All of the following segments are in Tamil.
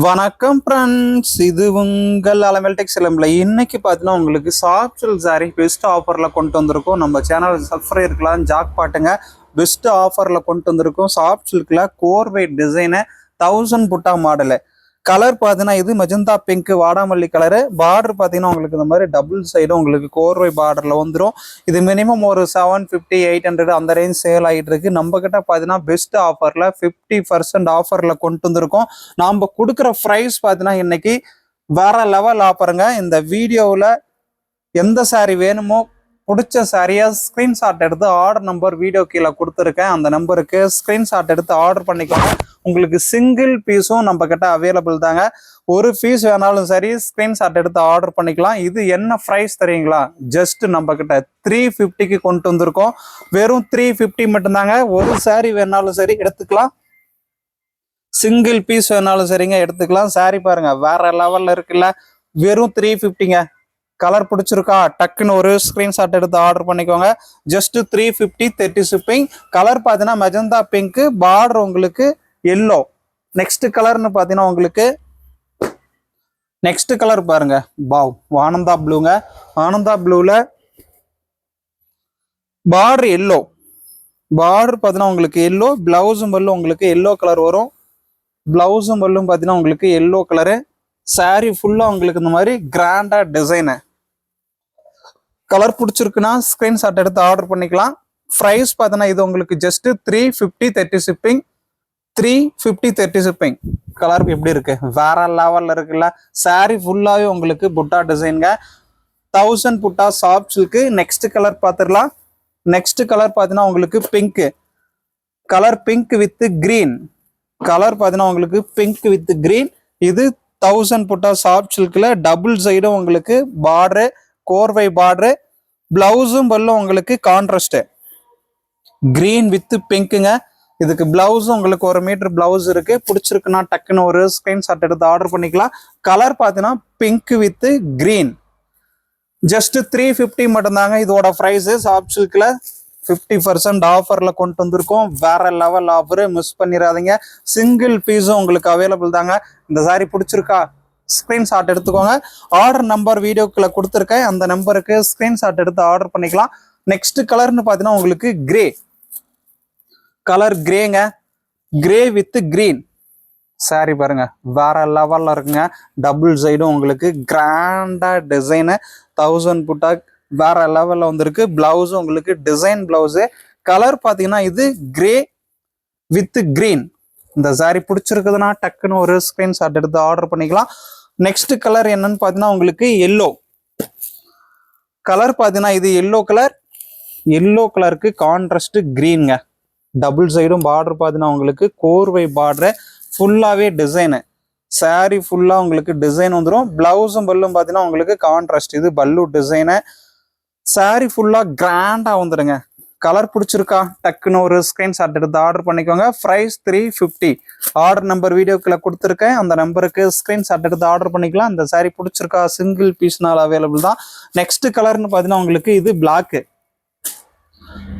வணக்கம் ஃப்ரெண்ட்ஸ், இது உங்கள் அலமெல்டெக் செலம்பில். இன்னைக்கு பார்த்தீங்கன்னா உங்களுக்கு சாஃப்ட் சில்க் சாரி பெஸ்ட் ஆஃபரில் கொண்டு வந்திருக்கோம். நம்ம சேனல் சப்ஸ்கிரைப் இருக்கலாம், ஜாக் பாட்டுங்க. பெஸ்ட் ஆஃபரில் கொண்டு வந்திருக்கோம். சாஃப்ட் சில்கில் கோர்வை டிசைனு 1000 புட்டா மாடலு. கலர் பார்த்தீங்கன்னா இது மெஜந்தா பிங்க் வாடாமல்லி கலரு. பார்டர் பார்த்தீங்கன்னா உங்களுக்கு இந்த மாதிரி டபுள் சைடும் உங்களுக்கு கோர்வை பார்டரில் வந்துடும். இது மினிமம் ஒரு 750 800 அந்த ரேஞ்ச் சேல் ஆகிட்டு இருக்கு. நம்ம கிட்ட பார்த்தீங்கன்னா பெஸ்ட் ஆஃபரில் 50% ஆஃபரில் கொண்டு வந்திருக்கோம். நாம் கொடுக்குற ப்ரைஸ் பார்த்தீங்கன்னா இன்னைக்கு வேற லெவல் ஆஃபருங்க. இந்த வீடியோவில் எந்த சாரி வேணுமோ பிடிச்ச சாரியா ஸ்கிரீன்ஷாட் எடுத்து ஆர்டர் நம்பர் வீடியோ கீழே கொடுத்துருக்கேன். அந்த நம்பருக்கு ஸ்கிரீன்ஷாட் எடுத்து ஆர்டர் பண்ணிக்கோங்க. உங்களுக்கு சிங்கிள் பீஸும் நம்ம கிட்ட அவைலபிள் தாங்க. ஒரு பீஸ் வேணாலும் சரி ஸ்கிரீன்ஷாட் எடுத்து ஆர்டர் பண்ணிக்கலாம். இது என்ன ப்ரைஸ் தெரியுங்களா? ஜஸ்ட் நம்ம கிட்ட 350க்கு கொண்டு வந்திருக்கோம். வெறும் 350 மட்டும்தாங்க. ஒரு சாரி வேணாலும் சரி எடுத்துக்கலாம், சிங்கிள் பீஸ் வேணாலும் சரிங்க எடுத்துக்கலாம். சாரி பாருங்க வேற லெவல்ல இருக்குல்ல. வெறும் 350ங்க. கலர் பிடிச்சிருக்கா? டக்குன்னு ஒரு ஸ்கிரீன்ஷாட் எடுத்து ஆர்டர் பண்ணிக்கோங்க. Just 350 30 shipping. கலர் பார்த்தீங்கன்னா மெஜந்தா பிங்க், பார்டர் உங்களுக்கு எல்லோ. நெக்ஸ்ட் கலர்னு பார்த்தீங்கன்னா உங்களுக்கு நெக்ஸ்ட் கலர் பாருங்க, பாவ் ஆனந்தா ப்ளூங்க. ஆனந்தா ப்ளூல பார்டர் எல்லோ. பார்டர் பார்த்தீங்கன்னா உங்களுக்கு எல்லோ. பிளவுஸும் பல்லும் உங்களுக்கு எல்லோ கலர் வரும். பிளவுஸும் பல்லும் பார்த்தீங்கன்னா உங்களுக்கு எல்லோ கலரு. சாரி ஃபுல்லா உங்களுக்கு இந்த மாதிரி கிராண்டா டிசைனு. கலர் பிடிச்சிருக்குன்னா ஸ்கிரீன்ஷாட் எடுத்து ஆர்டர் பண்ணிக்கலாம். ப்ரைஸ் பார்த்தீங்கன்னா இது உங்களுக்கு ஜஸ்ட் 350 30 ஷிப்பிங். 350 30 ஷிப்பிங். கலர் எப்படி இருக்கு? வேற லெவல்ல இருக்குல்ல. சாரி ஃபுல்லாவே உங்களுக்கு புட்டா டிசைனுங்க. 1000 புட்டா சாஃப்ட் சில்க். நெக்ஸ்ட் கலர் பார்த்துடலாம். நெக்ஸ்ட் கலர் பார்த்தீங்கன்னா உங்களுக்கு pink colour. Pink with green colour பார்த்தீங்கன்னா உங்களுக்கு பிங்க் வித் கிரீன். இது 1000 புட்டா சாஃப்ட் சில்க்ல டபுள் சைடும் உங்களுக்கு பார்டரு, கோர்வை பார்டரு. பிளவுஸும் பல்லும் உங்களுக்கு கான்ட்ராஸ்ட் கிரீன் வித் பிங்க்குங்க. இதுக்கு பிளவுஸும் உங்களுக்கு 1 மீட்டர் பிளவுஸ் இருக்கு. பிடிச்சிருக்குன்னா டக்குன்னு ஒரு ஸ்கிரீன்ஷாட் எடுத்து ஆர்டர் பண்ணிக்கலாம். கலர் பார்த்தீங்கன்னா பிங்க் வித் கிரீன். ஜஸ்ட் 350 மட்டும்தாங்க இதோட ப்ரைஸ். சாஃப்ட் சில்க்ல 50% ஆஃபர்ல கொண்டு வந்திருக்கோம். வேற லெவல் ஆஃபர், மிஸ் பண்ணிடாதீங்க. சிங்கிள் பீஸும் உங்களுக்கு அவைலபிள் தாங்க. இந்த சாரி பிடிச்சிருக்கா? ஸ்கிரீன்ஷாட் எடுத்துக்கோங்க. ஆர்டர் நம்பர் வீடியோக்குள்ள கொடுத்துருக்கேன். அந்த நம்பருக்கு ஸ்கிரீன்ஷாட் எடுத்து ஆர்டர் பண்ணிக்கலாம். நெக்ஸ்ட் கலர்னு பார்த்தீங்கன்னா உங்களுக்கு கிரே கலர். கிரேங்க, கிரே வித் கிரீன். சாரி பாருங்க வேற லெவல்ல இருக்குங்க. டபுள் சைடும் உங்களுக்கு கிராண்டா டிசைனு. 1000 புட்டா வேற லெவல்ல வந்திருக்கு. பிளவுஸும் உங்களுக்கு டிசைன் பிளவுஸு. கலர் பார்த்தீங்கன்னா இது கிரே வித் கிரீன். இந்த சாரி பிடிச்சிருக்குதுன்னா டக்குன்னு ஒரு ஸ்கிரீன்ஷாட் எடுத்து ஆர்டர் பண்ணிக்கலாம். நெக்ஸ்ட் கலர் என்னன்னு பார்த்தீங்கன்னா உங்களுக்கு எல்லோ கலர். பார்த்தீங்கன்னா இது எல்லோ கலர். எல்லோ கலருக்கு கான்ட்ராஸ்ட் கிரீனுங்க. டபுள் சைடும் பார்டர் பார்த்தீங்கன்னா உங்களுக்கு கோர்வை பார்டர். ஃபுல்லாவே டிசைனு. சாரி ஃபுல்லா உங்களுக்கு டிசைன் வந்துடும். பிளவுஸும் பல்லும் பார்த்தீங்கன்னா உங்களுக்கு கான்ட்ராஸ்ட். இது பல்லு டிசைனு. சாரி ஃபுல்லா கிராண்டா வந்துடுங்க. கலர் பிடிச்சிருக்கா? டக்குன்னு ஒரு ஸ்கிரீன்ஷாட் எடுத்து ஆர்டர் பண்ணிக்கோங்க. ப்ரைஸ் 350. ஆர்டர் நம்பர் வீடியோக்குள்ள கொடுத்துருக்கேன். அந்த நம்பருக்கு ஸ்கிரீன்ஷாட் எடுத்து ஆர்டர் பண்ணிக்கலாம். இந்த சாரி பிடிச்சிருக்கா? சிங்கிள் பீஸ்னால அவைலபிள் தான். நெக்ஸ்ட் கலர்னு பார்த்தீங்கன்னா உங்களுக்கு இது பிளாக்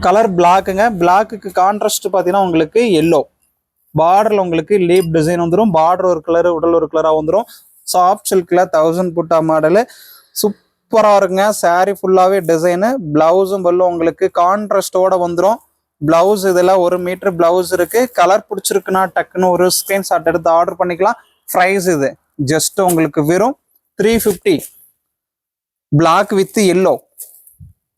கலர். பிளாக்குங்க. பிளாக்குக்கு கான்ட்ராஸ்ட் பார்த்தீங்கன்னா உங்களுக்கு எல்லோ. பார்டர்ல உங்களுக்கு லீப் டிசைன் வந்துடும். பார்டர் ஒரு கலரு, உடல் ஒரு கலரா வந்துடும். சாஃப்ட் சில்க்ல 1000 புட்டா மாடலு. சூப்பரா இருக்குங்க. சாரி ஃபுல்லாவே டிசைனு. பிளவுஸும் பல்லும் உங்களுக்கு கான்ட்ராஸ்டோட வந்துடும். பிளவுஸ் இதெல்லாம் 1 மீட்டர் பிளவுஸ் இருக்கு. கலர் பிடிச்சிருக்குன்னா டக்குன்னு ஒரு ஸ்கிரீன்ஷாட் எடுத்து ஆர்டர் பண்ணிக்கலாம். ப்ரைஸ் இது ஜஸ்ட் உங்களுக்கு வெறும் 350. Black with yellow.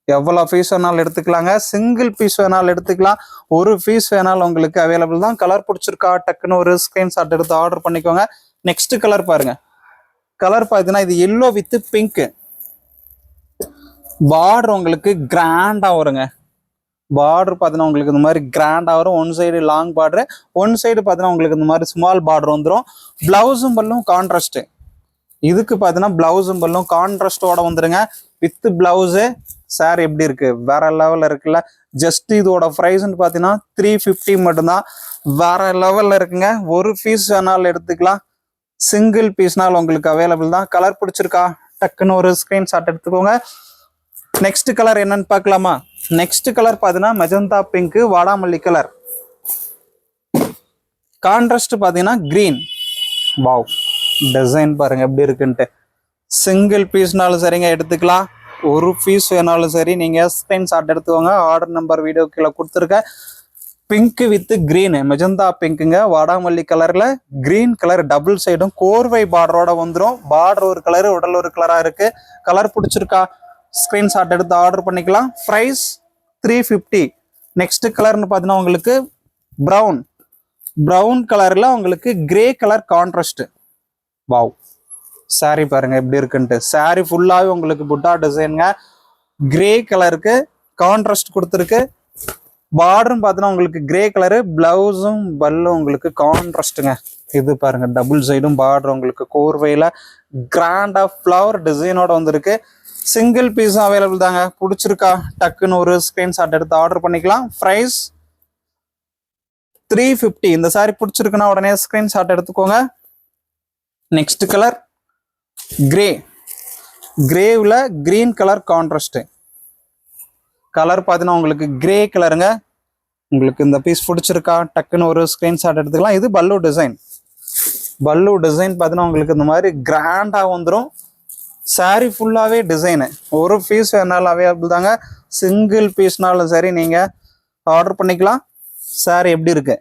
எவ்வளோ பீஸ் வேணாலும் எடுத்துக்கலாங்க. சிங்கிள் பீஸ் வேணாலும் எடுத்துக்கலாம், ஒரு பீஸ் வேணாலும் உங்களுக்கு அவைலபிள் தான். கலர் பிடிச்சிருக்கா? டக்குன்னு ஒரு ஸ்கிரீன்ஷாட் எடுத்து ஆர்டர் பண்ணிக்கோங்க. நெக்ஸ்ட் கலர் பாருங்க. கலர் பார்த்தீங்கன்னா இது எல்லோ வித் பிங்க். பார்டர் உங்களுக்கு கிராண்டா வருங்க. பார்டர் பார்த்தீங்கன்னா உங்களுக்கு இந்த மாதிரி கிராண்டா வரும். One side long border, one side பார்த்தீங்கன்னா உங்களுக்கு இந்த மாதிரி ஸ்மால் பார்டர் வந்துடும். பிளவுஸும் பல்லும் கான்ட்ராஸ்ட். இதுக்கு பார்த்தீங்கன்னா பிளவுஸும் பல்லும் கான்ட்ராஸ்டோட வந்துருங்க. With blouse. சார் எப்படி இருக்கு? வேற லெவல்ல இருக்குல்ல. ஜஸ்ட் இதோட ப்ரைஸ்ன்னு பார்த்தீங்கன்னா 350 மட்டும்தான். வேற லெவல்ல இருக்குங்க. ஒரு பீஸ் வேணாலும் எடுத்துக்கலாம், சிங்கிள் பீஸ்னாலும் உங்களுக்கு அவைலபிள் தான். கலர் பிடிச்சிருக்கா? டக்குன்னு ஒரு ஸ்கிரீன்ஷாட் எடுத்துக்கோங்க. நெக்ஸ்ட் கலர் என்னன்னு பார்க்கலாமா? நெக்ஸ்ட் கலர் பார்த்தீங்கன்னா மெஜந்தா பிங்க் வாடாமல்லி கலர். கான்ட்ராஸ்ட் பார்த்தீங்கன்னா கிரீன். வாவ் டிசைன் பாருங்க எப்படி இருக்குன்ட்டு. சிங்கிள் பீஸ்னாலும் சரிங்க எடுத்துக்கலாம், ஒரு பீஸ் வேணாலும் சரி நீங்கள் ஸ்கிரீன்ஷாட் எடுத்துக்கோங்க. ஆர்டர் நம்பர் வீடியோ கீழே கொடுத்துருக்கேன். பிங்க் வித் கிரீன், மெஜந்தா பிங்க்குங்க, வாடாமல்லி கலரில் கிரீன் கலர் டபுள் சைடும் கோர்வை பார்டரோட வந்துடும். பார்டர் ஒரு கலரு, உடல் ஒரு கலராக இருக்குது. கலர் பிடிச்சிருக்கா ஸ்க்ரீன்ஷாட் எடுத்து ஆர்டர் பண்ணிக்கலாம். ப்ரைஸ் 350. நெக்ஸ்ட் கலர்னு பார்த்தீங்கன்னா உங்களுக்கு ப்ரௌன் கலரில் உங்களுக்கு grey colour contrast. Wow, sorry பாருங்க எப்படி இருக்குன்ட்டு. சாரி ஃபுல்லாகவே உங்களுக்கு புட்டா டிசைனுங்க, கிரே கலருக்கு கான்ட்ராஸ்ட் கொடுத்துருக்கு. பார்டரும் பார்த்தீங்கன்னா உங்களுக்கு கிரே கலரு, பிளவுஸும் பல்லும் உங்களுக்கு கான்ட்ராஸ்ட்டுங்க. இது பாருங்க டபுள் சைடும் பார்டர் உங்களுக்கு கோர்வையில் கிராண்டா ஃப்ளவர் டிசைனோட வந்திருக்கு. சிங்கிள் பீஸும் அவைலபிள் தாங்க. பிடிச்சிருக்கா டக்குன்னு ஒரு ஸ்கிரீன்ஷாட் எடுத்து ஆர்டர் பண்ணிக்கலாம். ப்ரைஸ் 350. இந்த சாரி பிடிச்சிருக்குன்னா உடனே ஸ்கிரீன்ஷாட் எடுத்துக்கோங்க. நெக்ஸ்ட் கலர் கிரேவில் கிரீன் கலர் கான்ட்ராஸ்ட். கலர் பார்த்தீங்கன்னா உங்களுக்கு கிரே கலருங்க. உங்களுக்கு இந்த பீஸ் பிடிச்சிருக்கா டக்குன்னு ஒரு ஸ்கிரீன்ஷாட் எடுத்துக்கலாம். இது பல்லு டிசைன் பார்த்தீங்கன்னா உங்களுக்கு இந்த மாதிரி கிராண்டாக வந்துடும். சாரி ஃபுல்லாகவே டிசைனு, ஒரு பீஸ் வேணாலும் அவைலபிள் தாங்க. சிங்கிள் பீஸ்னாலும் சரி நீங்கள் ஆர்டர் பண்ணிக்கலாம். சாரி எப்படி இருக்கு,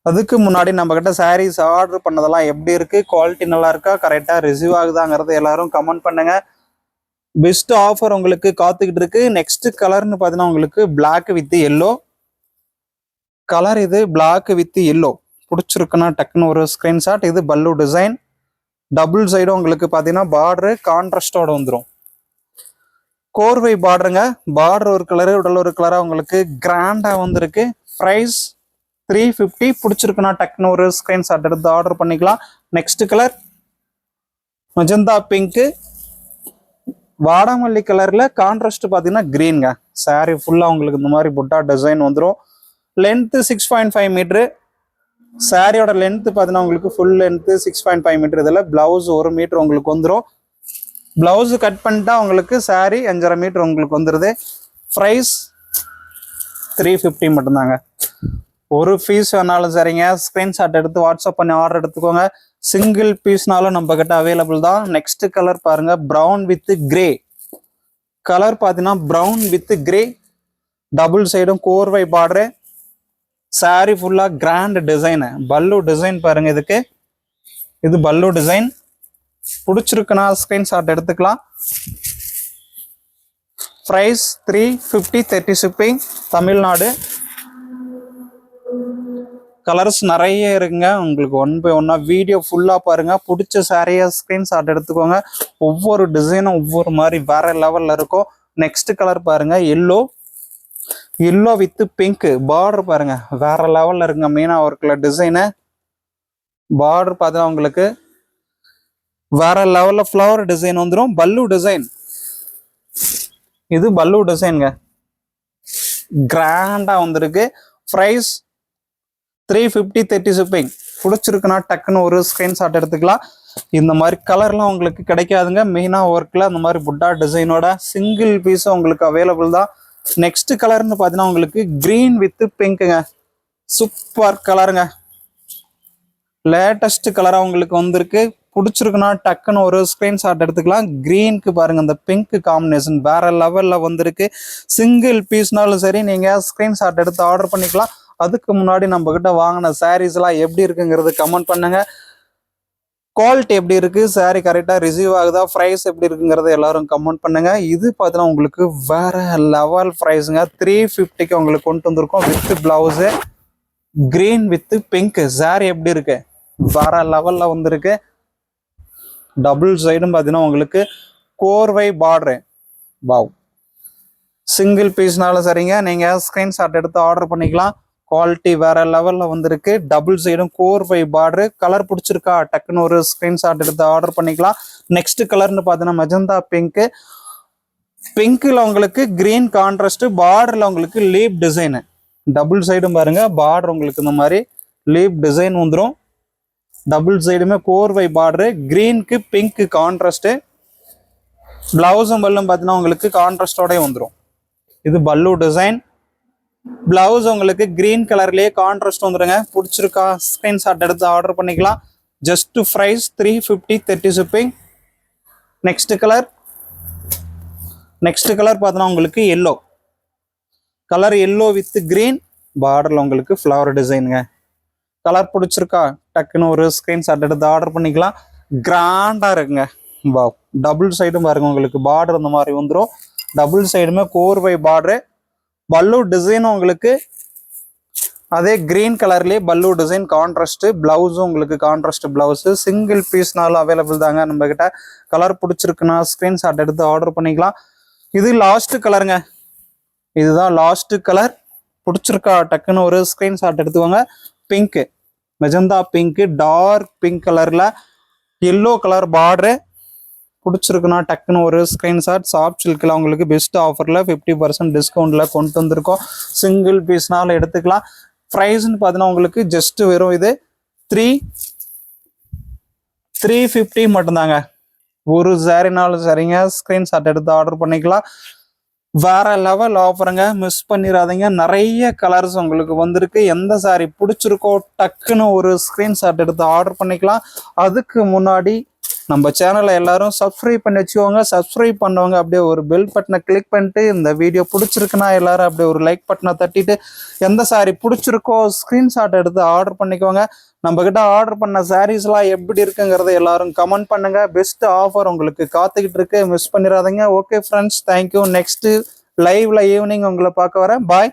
அதுக்கு முன்னாடி நம்மக்கிட்ட சாரீஸ் ஆர்டர் பண்ணதெல்லாம் எப்படி இருக்கு, குவாலிட்டி நல்லா இருக்கா, கரெக்டாக ரிசீவ் ஆகுதாங்கிறது எல்லாரும் கமெண்ட் பண்ணுங்க. பெஸ்ட் ஆஃபர் உங்களுக்கு காத்துக்கிட்டு இருக்கு. நெக்ஸ்ட் கலர்னு பார்த்தீங்கன்னா உங்களுக்கு பிளாக் வித் எல்லோ கலர். இது பிளாக் வித் எல்லோ பிடிச்சிருக்குன்னா டக்குன்னு ஒரு ஸ்கிரீன்ஷாட். இது பல்லு டிசைன், டபுள் சைடும் உங்களுக்கு பார்த்தீங்கன்னா பார்டரு கான்ட்ராஸ்டோட வந்துடும். கோர்வை பார்டருங்க, பார்டர் ஒரு கலரு, உடல் ஒரு கலராக உங்களுக்கு கிராண்டாக வந்திருக்கு. ப்ரைஸ் 350. பிடிச்சிருக்குன்னா டக்குன்னு ஒரு ஸ்கிரீன்ஷாட் எடுத்து ஆர்டர் பண்ணிக்கலாம். நெக்ஸ்ட் கலர் மெஜந்தா பிங்க்கு, வாடாமல்லி கலரில் கான்ட்ராஸ்ட் பார்த்தீங்கன்னா கிரீனுங்க. சாரி ஃபுல்லாக உங்களுக்கு இந்த மாதிரி புட்டா டிசைன் வந்துடும். Length 6.5 metre. சாரியோட லென்த்து பார்த்தீங்கன்னா உங்களுக்கு ஃபுல் லென்த்து 6.5 மீட்டர். இதில் பிளவுஸ் 1 மீட்டர் உங்களுக்கு வந்துடும். பிளவுஸ் கட் பண்ணிட்டா உங்களுக்கு சாரி 5.5 மீட்டர் உங்களுக்கு வந்துடுது. ப்ரைஸ் 350 மட்டும்தாங்க. ஒரு பீஸ் வேணாலும் சரிங்க, ஸ்க்ரீன்ஷாட் எடுத்து வாட்ஸ்அப் பண்ணி ஆர்டர் எடுத்துக்கோங்க. சிங்கிள் பீஸ்னாலும் நம்ம கிட்ட அவைலபிள் தான். நெக்ஸ்ட் கலர் பாருங்க, ப்ரௌன் வித் கிரே கலர். பார்த்தீங்கன்னா ப்ரௌன் வித் கிரே, டபுள் சைடும் கோர்வை பார்டரு. சாரி ஃபுல்லாக கிராண்ட் டிசைனு, பல்லு டிசைன் பாருங்க. இது பல்லு டிசைன். பிடிச்சிருக்குன்னா ஸ்க்ரீன்ஷாட் எடுத்துக்கலாம். Price 350, 30 shipping, Tamil Nadu. கலர்ஸ் நிறைய இருக்குங்க. உங்களுக்கு 1 by 1 வீடியோ ஃபுல்லாக பாருங்க. பிடிச்ச சாரியை ஸ்க்ரீன்ஷாட் எடுத்துக்கோங்க. ஒவ்வொரு டிசைனும் ஒவ்வொரு மாதிரி வேற லெவலில் இருக்கும். நெக்ஸ்ட் கலர் பாருங்க, எல்லோ வித் பிங்க். பார்டர் பாருங்க வேற லெவலில் இருக்குங்க. மெயினாக ஒர்க்கில் டிசைனு, பார்டர் பார்த்தீங்கன்னா உங்களுக்கு வேற லெவலில் ஃப்ளவர் டிசைன் வந்துடும். பல்லு டிசைன், இது பல்லு டிசைனுங்க, கிராண்டா வந்திருக்கு. Price 350, 30 shipping. பிடிச்சிருக்குன்னா டக்குன்னு ஒரு ஸ்கிரீன்ஷாட் எடுத்துக்கலாம். இந்த மாதிரி கலர்லாம் உங்களுக்கு கிடைக்காதுங்க. மெயினாக ஒர்க்கில் அந்த மாதிரி புட்டா டிசைனோட சிங்கிள் பீஸும் உங்களுக்கு அவைலபிள் தான். நெக்ஸ்ட் கலர்னு பார்த்தீங்கன்னா உங்களுக்கு கிரீன் வித் பிங்க்குங்க. சூப்பர் கலருங்க, லேட்டஸ்ட் கலராக உங்களுக்கு வந்திருக்கு. பிடிச்சிருக்குன்னா டக்குன்னு ஒரு ஸ்கிரீன்ஷாட் எடுத்துக்கலாம். கிரீனுக்கு பாருங்க இந்த பிங்க் காம்பினேஷன் வேற லெவலில் வந்திருக்கு. சிங்கிள் பீஸ்னாலும் சரி நீங்கள் ஸ்கிரீன்ஷாட் எடுத்து ஆர்டர் பண்ணிக்கலாம். அதுக்கு முன்னாடி நம்ம கிட்ட வாங்கின சாரீஸ் எல்லாம் எப்படி இருக்குங்கிறது கமெண்ட் பண்ணுங்க. குவாலிட்டி எப்படி இருக்கு, சாரி கரெக்டாக ரிசீவ் ஆகுதா, ப்ரைஸ் எப்படி இருக்குங்கிறத எல்லாரும் கமெண்ட் பண்ணுங்க. இது பார்த்தீங்கன்னா உங்களுக்கு வேற லெவல் ப்ரைஸுங்க. 350க்கு உங்களுக்கு கொண்டு வந்திருக்கோம் with blouse. Green with pink sorry எப்படி இருக்கு, வேற லெவலில் வந்திருக்கு. டபுள் சைடும் பார்த்தீங்கன்னா உங்களுக்கு கோர்வை பார்டரு. வாவ், சிங்கிள் பீஸ்னாலும் சரிங்க, நீங்கள் ஸ்க்ரீன்ஷாட் எடுத்து ஆர்டர் பண்ணிக்கலாம். குவாலிட்டி வேற லெவலில் வந்திருக்கு. டபுள் சைடும் கோர்வை பார்டரு. கலர் பிடிச்சிருக்கா டக்குன்னு ஒரு ஸ்க்ரீன்ஷாட் எடுத்து ஆர்டர் பண்ணிக்கலாம். நெக்ஸ்ட் கலர்னு பார்த்தீங்கன்னா மெஜந்தா பிங்க்கு. பிங்க்கில் உங்களுக்கு கிரீன் கான்ட்ராஸ்ட், பார்டரில் உங்களுக்கு லீப் டிசைனு. டபுள் சைடும் பாருங்க, பார்டர் உங்களுக்கு இந்த மாதிரி லீப் டிசைன் வந்துடும். டபுள் சைடுமே கோர்வை பார்டரு. கிரீனுக்கு பிங்க் கான்ட்ராஸ்ட். பிளவுஸும் பல்லும் பார்த்தீங்கன்னா உங்களுக்கு கான்ட்ராஸ்டோடய வந்துடும். இது பல்லு டிசைன். பிளவுஸ் உங்களுக்கு கிரீன் கலர்லேயே கான்ட்ராஸ்ட் வந்துடுங்க. பிடிச்சிருக்கா ஸ்க்ரீன்ஷாட் எடுத்து ஆர்டர் பண்ணிக்கலாம். Just price 350 30 shipping. Next colour பார்த்தோன்னா உங்களுக்கு yellow colour, yellow with green பார்டர்ல உங்களுக்கு ஃப்ளவர் டிசைனுங்க. கலர் பிடிச்சிருக்கா டக்குன்னு ஒரு ஸ்கிரீன்ஷாட் எடுத்து ஆர்டர் பண்ணிக்கலாம். கிராண்டா இருக்குங்க. வா, டபுள் சைடும் பாருங்க உங்களுக்கு பார்டர் இந்த மாதிரி வந்துடும். டபுள் சைடுமே கோர்வை பார்டரு. பல்லு டிசைனும் உங்களுக்கு அதே கிரீன் கலர்லேயே பல்லு டிசைன் கான்ட்ராஸ்ட். பிளவுஸும் உங்களுக்கு கான்ட்ராஸ்ட் பிளவுஸ். சிங்கிள் பீஸ்னாலும் அவைலபிள் தாங்க நம்ம கிட்ட. கலர் பிடிச்சிருக்குன்னா ஸ்கிரீன்ஷாட் எடுத்து ஆர்டர் பண்ணிக்கலாம். இது லாஸ்ட் கலருங்க. இதுதான் லாஸ்ட் கலர். பிடிச்சிருக்கா டக்குன்னு ஒரு ஸ்கிரீன்ஷாட் எடுத்துவாங்க. Pink, magenta pink, dark pink கலர்ல எல்லோ கலர் பார்டரு. பிடிச்சிருக்குன்னா டக்குன்னு ஒரு ஸ்கிரீன்ஷாட். சாஃப்ட் சில்கில் உங்களுக்கு பெஸ்ட் ஆஃபரில் 50% டிஸ்கவுண்ட்டில் கொண்டு வந்திருக்கோம். சிங்கிள் பீஸ்னாலும் எடுத்துக்கலாம். ப்ரைஸ்ன்னு பார்த்தீங்கன்னா உங்களுக்கு ஜஸ்ட் வெறும் இது 350 மட்டும்தாங்க. ஒரு சாரினாலும் சரிங்க, ஸ்கிரீன்ஷாட் எடுத்து ஆர்டர் பண்ணிக்கலாம். வேற லெவல் ஆஃபருங்க, மிஸ் பண்ணிடாதீங்க. நிறைய கலர்ஸ் உங்களுக்கு வந்திருக்கு. எந்த சாரி பிடிச்சிருக்கோ டக்குன்னு ஒரு ஸ்கிரீன்ஷாட் எடுத்து ஆர்டர் பண்ணிக்கலாம். அதுக்கு முன்னாடி நம்ம சேனலை எல்லாரும் சப்ஸ்கிரைப் பண்ணி வச்சுக்கோங்க. சப்ஸ்கிரைப் பண்ணவங்க அப்படியே ஒரு பெல் பட்டனை கிளிக் பண்ணிட்டு, இந்த வீடியோ பிடிச்சிருக்குன்னா எல்லாரும் அப்படியே ஒரு லைக் பட்டனை தட்டிட்டு, எந்த சாரி பிடிச்சிருக்கோ ஸ்கிரீன்ஷாட் எடுத்து ஆர்டர் பண்ணிக்கோங்க. நம்ம கிட்ட ஆர்டர் பண்ண சாரீஸ்லாம் எப்படி இருக்குங்கிறத எல்லாரும் கமெண்ட் பண்ணுங்க. பெஸ்ட் ஆஃபர் உங்களுக்கு காத்துக்கிட்டு இருக்கு, மிஸ் பண்ணிடாதீங்க. Okay friends, thank you. நெக்ஸ்ட் லைவ்ல ஈவினிங் உங்களை பார்க்க வரேன். பாய்.